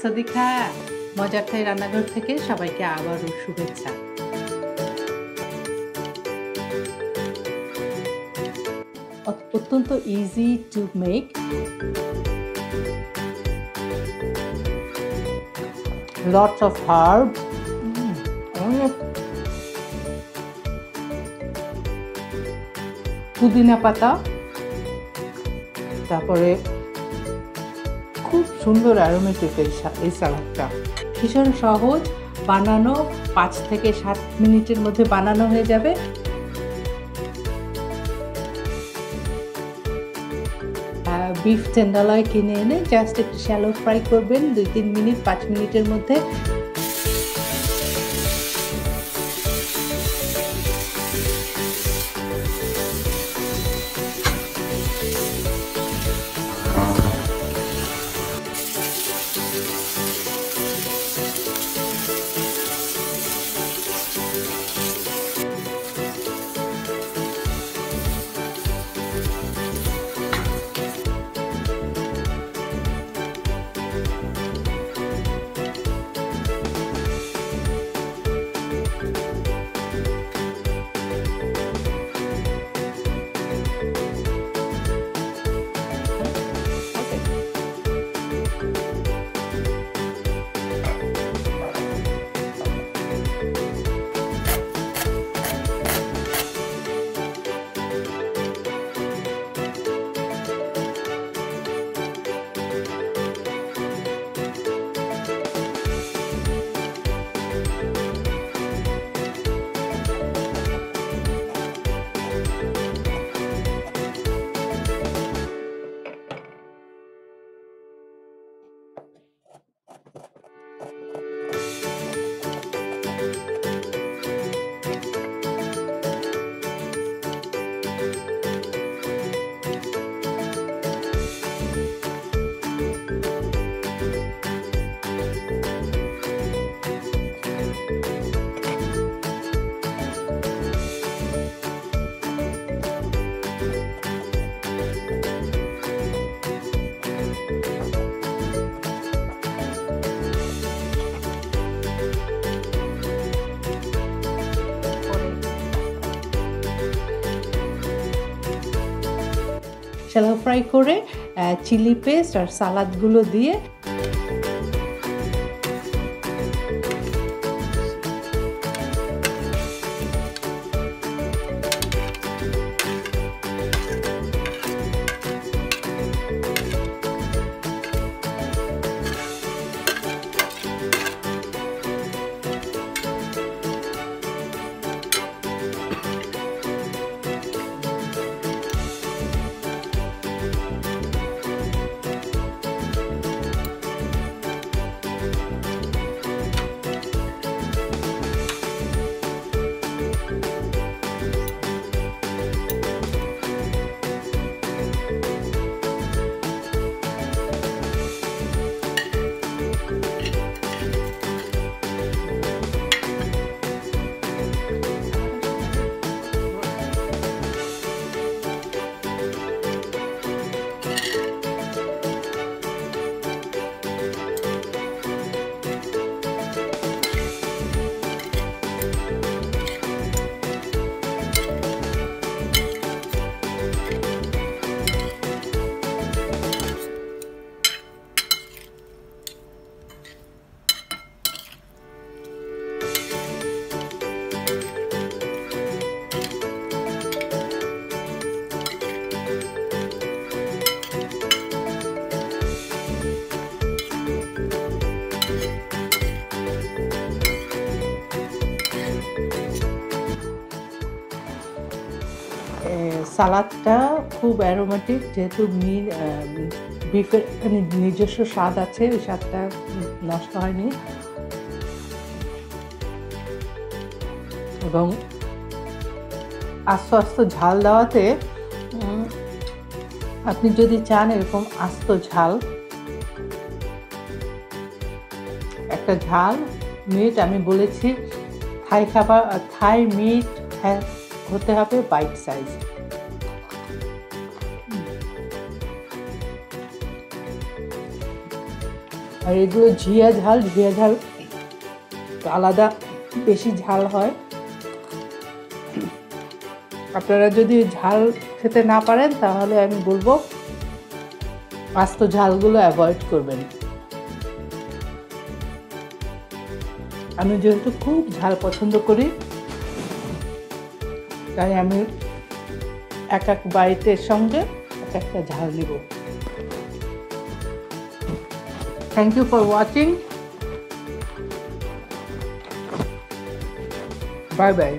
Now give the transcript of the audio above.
সদিকা মজার থাই রান্নাঘর থেকে সবাইকে আবারও শুভেচ্ছা। অত্যন্ত easy to make, lots of herbs, পুদিনা পাতা, তারপরে খুব সুন্দর অ্যারোমেটিক এই সালাদটা। ভীষণ সহজ, বানানো 5 থেকে 7 মিনিটের মধ্যে বানানো হয়ে যাবে। বিফ টেন্ডারলয় কিনে এনে জাস্ট একটু শ্যালো ফ্রাই করবেন 2-3 মিনিট, 5 মিনিটের মধ্যে। শ্যালো ফ্রাই করে চিলি পেস্ট আর সালাদগুলো দিয়ে সালাদটা খুব অ্যারোমেটিক, যেহেতু বিফের নিজস্ব স্বাদ আছে, ওই স্বাদটা নষ্ট হয়নি। এবং আস্ত আস্ত ঝাল দেওয়াতে আপনি যদি চান এরকম আস্ত ঝাল, একটা ঝাল মিট, আমি বলেছি থাই মিট হতে হবে বাইট সাইজ। আর এগুলো ঝিয়া ঝাল আলাদা বেশি ঝাল হয়। আপনারা যদি ঝাল খেতে না পারেন তাহলে আমি বলবো আস্ত ঝালগুলো অ্যাভয়েড করবেন। আমি যেহেতু খুব ঝাল পছন্দ করি তাই আমি এক এক বাইটের সঙ্গে এক একটা ঝাল নিব। Thank you for watching. Bye by.